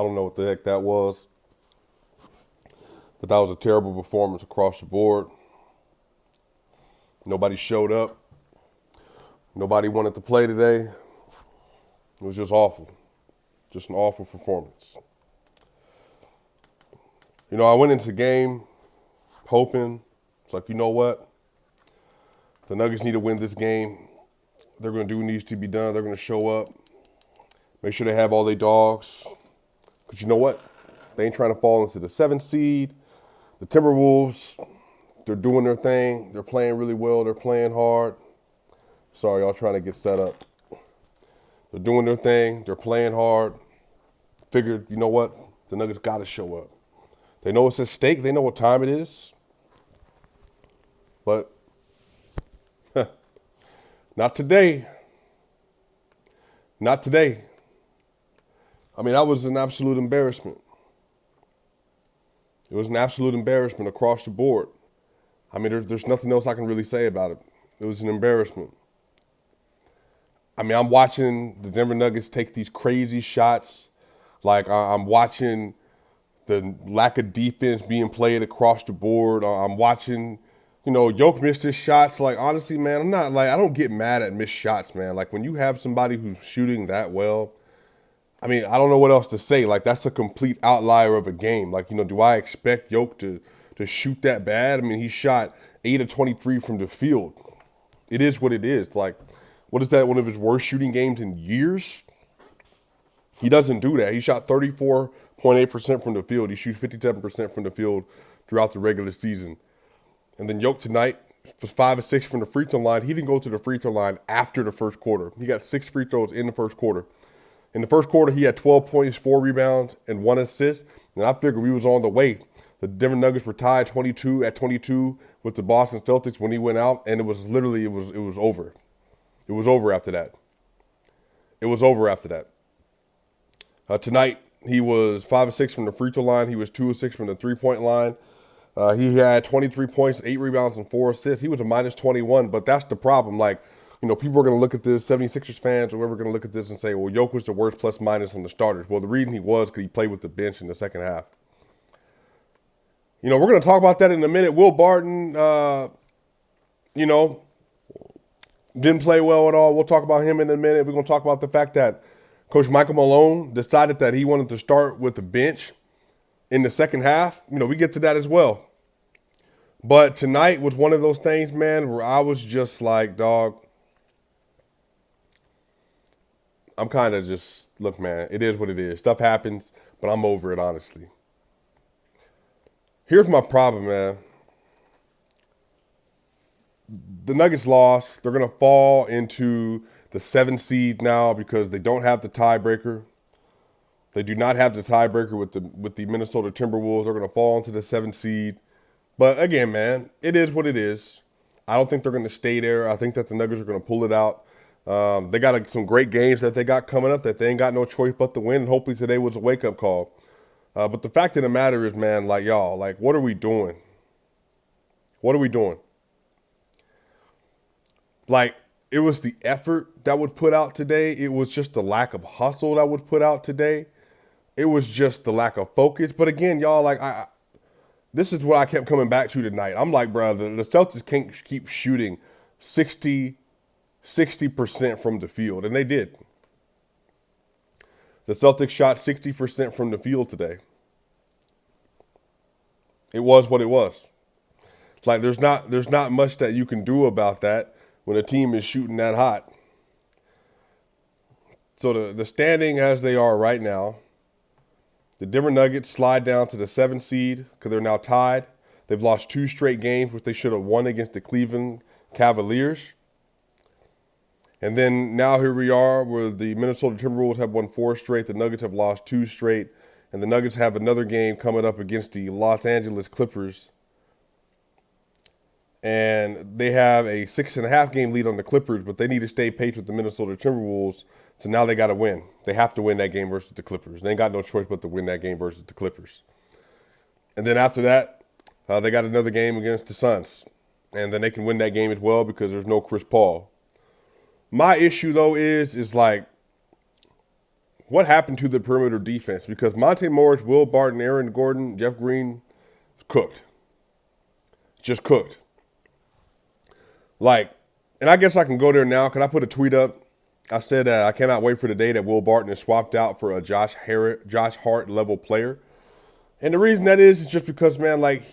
don't know what the heck that was, but that was a terrible performance across the board. Nobody showed up. Nobody wanted to play today. It was just awful. Just an awful performance. I went into the game hoping, it's like, you know what? The Nuggets need to win this game. They're going to do what needs to be done. They're going to show up. Make sure they have all their dogs. Because you know what? They ain't trying to fall into the 7th seed. The Timberwolves, they're doing their thing. They're playing really well. They're playing hard. Sorry, y'all trying to get set up. They're doing their thing. They're playing hard. Figured, you know what? The Nuggets got to show up. They know it's at stake. They know what time it is. But not today. Not today. I mean, that was an absolute embarrassment. It was an absolute embarrassment across the board. I mean, there's nothing else I can really say about it. It was an embarrassment. I mean, I'm watching the Denver Nuggets take these crazy shots. Like, I'm watching the lack of defense being played across the board. I'm watching, Jokic missed his shots. Like, honestly, man, I don't get mad at missed shots, man. Like, when you have somebody who's shooting that well, I mean, I don't know what else to say. Like, that's a complete outlier of a game. Like, do I expect Jokic to shoot that bad? I mean, he shot 8 of 23 from the field. It is what it is. Like, what is that, one of his worst shooting games in years? He doesn't do that. He shot 34.8% from the field. He shoots 57% from the field throughout the regular season. And then Jokic tonight was 5 of 6 from the free throw line. He didn't go to the free throw line after the first quarter. He got 6 free throws in the first quarter. In the first quarter, he had 12 points, 4 rebounds, and 1 assist. And I figured we was on the way. The Denver Nuggets were tied 22 with the Boston Celtics when he went out, and it was over. It was over after that. It was over after that. Tonight, he was 5 of 6 from the free throw line. He was 2 of 6 from the three-point line. He had 23 points, 8 rebounds, and 4 assists. He was a minus 21, but that's the problem. Like, people are going to look at this, 76ers fans or whoever are going to look at this and say, well, Jokic was the worst plus minus on the starters. Well, the reason he was because he played with the bench in the second half. We're going to talk about that in a minute. Will Barton, didn't play well at all. We'll talk about him in a minute. We're going to talk about the fact that Coach Michael Malone decided that he wanted to start with the bench in the second half. We get to that as well. But tonight was one of those things, man, where I was just like, dog, I'm kind of just, look, man, it is what it is. Stuff happens, but I'm over it, honestly. Here's my problem, man. The Nuggets lost. They're going to fall into the 7th seed now because they don't have the tiebreaker. They do not have the tiebreaker with the Minnesota Timberwolves. They're going to fall into the 7th seed. But again, man, it is what it is. I don't think they're going to stay there. I think that the Nuggets are going to pull it out. They got some great games that they got coming up that they ain't got no choice but to win. And hopefully today was a wake-up call. But the fact of the matter is, man, like, y'all, like, what are we doing? What are we doing? Like, it was the effort that would put out today. It was just the lack of hustle that would put out today. It was just the lack of focus. But again, y'all, like, this is what I kept coming back to tonight. I'm like, bro, the Celtics can't keep shooting 60% from the field. And they did. The Celtics shot 60% from the field today. It was what it was. Like, there's not much that you can do about that when a team is shooting that hot. So the standing as they are right now, the Denver Nuggets slide down to the 7th seed because they're now tied. They've lost 2 straight games, which they should have won against the Cleveland Cavaliers. And then now here we are where the Minnesota Timberwolves have won 4 straight. The Nuggets have lost 2 straight. And the Nuggets have another game coming up against the Los Angeles Clippers. And they have a 6.5 game lead on the Clippers, but they need to stay pace with the Minnesota Timberwolves. So now they got to win. They have to win that game versus the Clippers. They ain't got no choice but to win that game versus the Clippers. And then after that, they got another game against the Suns. And then they can win that game as well because there's no Chris Paul. My issue, though, is like what happened to the perimeter defense? Because Monte Morris, Will Barton, Aaron Gordon, Jeff Green, cooked. Just cooked. Like, and I guess I can go there now. Can I put a tweet up? I said I cannot wait for the day that Will Barton is swapped out for a Josh Hart level player. And the reason that is just because, man, like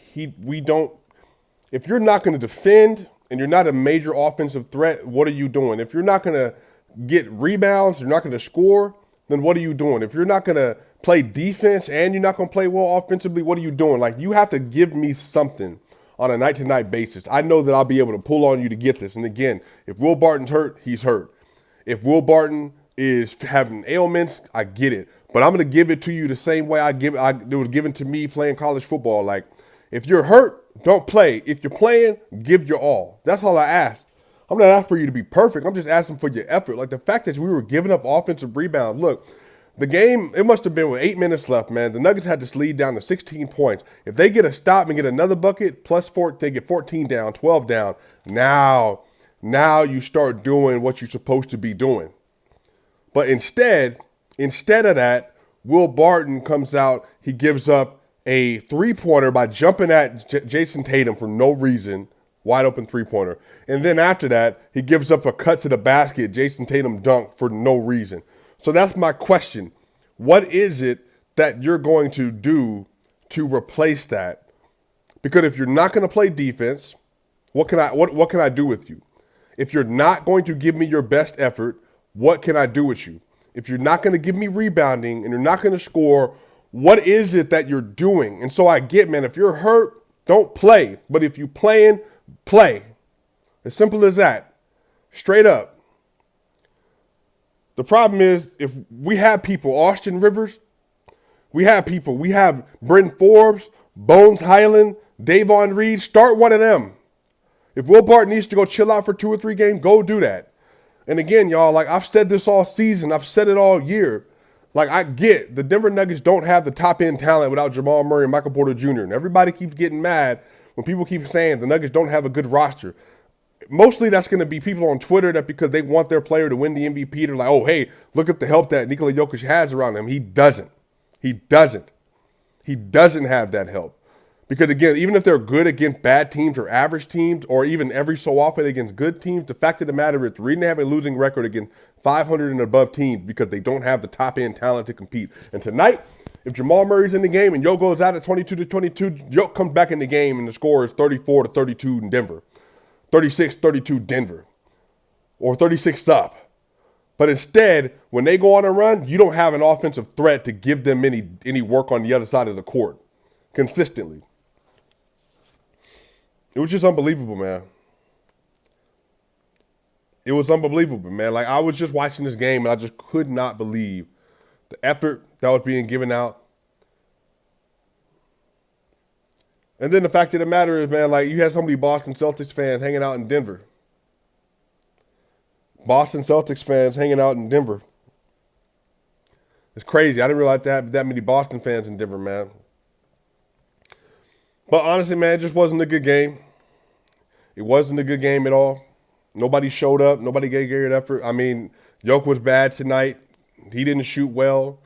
we don't. If you're not going to defend and you're not a major offensive threat, what are you doing? If you're not going to get rebounds, you're not going to score, then what are you doing? If you're not going to play defense and you're not going to play well offensively, what are you doing? Like, you have to give me something on a night-to-night basis. I know that I'll be able to pull on you to get this. And again, if Will Barton's hurt, he's hurt. If Will Barton is having ailments, I get it. But I'm going to give it to you the same way it was given to me playing college football. Like, if you're hurt, don't play. If you're playing, give your all. That's all I ask. I'm not asking for you to be perfect. I'm just asking for your effort. Like, the fact that we were giving up offensive rebounds. Look, the game, it must have been with 8 minutes left, man. The Nuggets had this lead down to 16 points. If they get a stop and get another bucket, plus 4, they get 14 down, 12 down. Now you start doing what you're supposed to be doing. But instead of that, Will Barton comes out. He gives up a three-pointer by jumping at Jason Tatum for no reason. Wide open three-pointer. And then after that, he gives up a cut to the basket, Jason Tatum dunk for no reason. So that's my question. What is it that you're going to do to replace that? Because if you're not going to play defense, what can I do with you? If you're not going to give me your best effort, what can I do with you? If you're not going to give me rebounding and you're not going to score, what is it that you're doing? And so I get, man, if you're hurt, don't play. But if you're playing, play. As simple as that. Straight up. The problem is, if we have people, Austin Rivers, we have Bryn Forbes, Bones Highland, Davon Reed, start one of them. If Will Barton needs to go chill out for 2 or 3 games, go do that. And again, y'all, like I've said this all season, I've said it all year. Like, I get the Denver Nuggets don't have the top-end talent without Jamal Murray and Michael Porter Jr. And everybody keeps getting mad when people keep saying the Nuggets don't have a good roster. Mostly that's going to be people on Twitter that because they want their player to win the MVP, they're like, oh, hey, look at the help that Nikola Jokic has around him. He doesn't. He doesn't have that help. Because, again, even if they're good against bad teams or average teams or even every so often against good teams, the fact of the matter is the reason they have a losing record against 500 and above teams because they don't have the top-end talent to compete. And tonight, if Jamal Murray's in the game and Yo goes out at 22-22, Yo comes back in the game and the score is 34-32 in Denver, 36-32 Denver, or 36 up. But instead, when they go on a run, you don't have an offensive threat to give them any work on the other side of the court consistently. It was just unbelievable, man. It was unbelievable, man. Like, I was just watching this game, and I just could not believe the effort that was being given out. And then the fact of the matter is, man, like, you had so many Boston Celtics fans hanging out in Denver. Boston Celtics fans hanging out in Denver. It's crazy. I didn't realize they had that many Boston fans in Denver, man. But honestly, man, it just wasn't a good game. It wasn't a good game at all. Nobody showed up. Nobody gave great effort. I mean, Jokic was bad tonight. He didn't shoot well.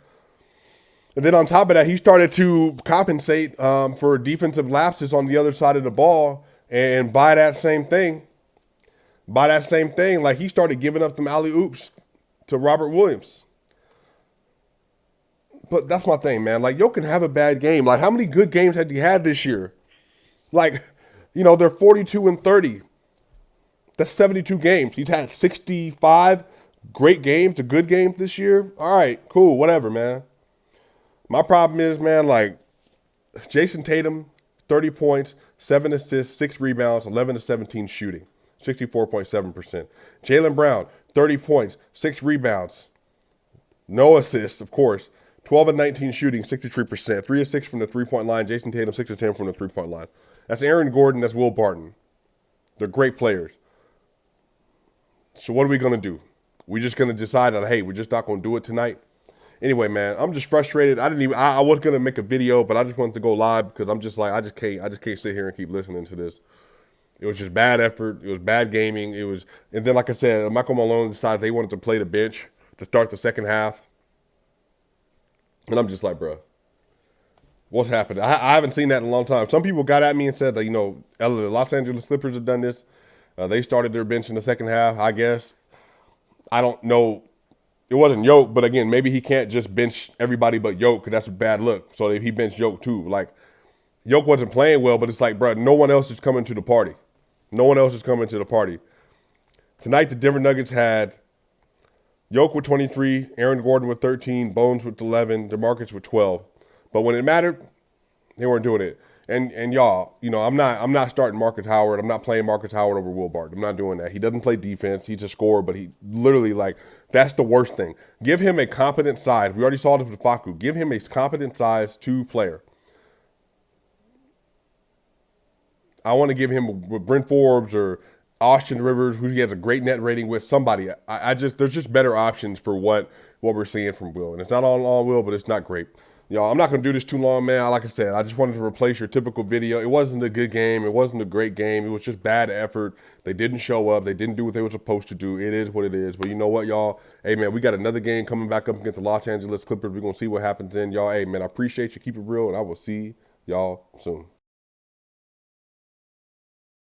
And then on top of that, he started to compensate for defensive lapses on the other side of the ball. And by that same thing, like he started giving up them alley-oops to Robert Williams. But that's my thing, man. Like, Jokic can have a bad game. Like, how many good games had he had this year? Like, you know, they're 42-30. That's 72 games. He's had 65 great games, a good game this year. All right, cool, whatever, man. My problem is, man, like, Jason Tatum, 30 points, 7 assists, 6 rebounds, 11-17 shooting, 64.7%. Jaylen Brown, 30 points, 6 rebounds, no assists, of course, 12-19 shooting, 63%. 3 of 6 from the three-point line. Jason Tatum, 6 of 10 from the three-point line. That's Aaron Gordon. That's Will Barton. They're great players. So what are we going to do? We're just going to decide that, hey, we're just not going to do it tonight? Anyway, man, I'm just frustrated. I was going to make a video, but I just wanted to go live because I'm just like, I just can't sit here and keep listening to this. It was just bad effort. It was bad gaming. And then, like I said, Michael Malone decided they wanted to play the bench to start the second half. And I'm just like, bro, what's happening? I haven't seen that in a long time. Some people got at me and said that, the Los Angeles Clippers have done this. They started their bench in the second half, I guess. I don't know. It wasn't Yoke, but again, maybe he can't just bench everybody but Yoke because that's a bad look. So he benched Yoke too. Like, Yoke wasn't playing well, but it's like, bro, no one else is coming to the party. No one else is coming to the party. Tonight, the Denver Nuggets had Yoke with 23, Aaron Gordon with 13, Bones with 11, DeMarcus with 12. But when it mattered, they weren't doing it. And y'all, I'm not starting Marcus Howard. I'm not playing Marcus Howard over Will Barton. I'm not doing that. He doesn't play defense. He's a scorer, but he literally, that's the worst thing. Give him a competent size. We already saw this with Facu. Give him a competent size 2 player. I want to give him with Brent Forbes or Austin Rivers, who he has a great net rating with, somebody. There's just better options for what we're seeing from Will. And it's not all Will, but it's not great. Y'all, I'm not going to do this too long, man. Like I said, I just wanted to replace your typical video. It wasn't a good game. It wasn't a great game. It was just bad effort. They didn't show up. They didn't do what they were supposed to do. It is what it is. But you know what, y'all? Hey, man, we got another game coming back up against the Los Angeles Clippers. We're going to see what happens then, y'all. Hey, man, I appreciate you. Keep it real, and I will see y'all soon.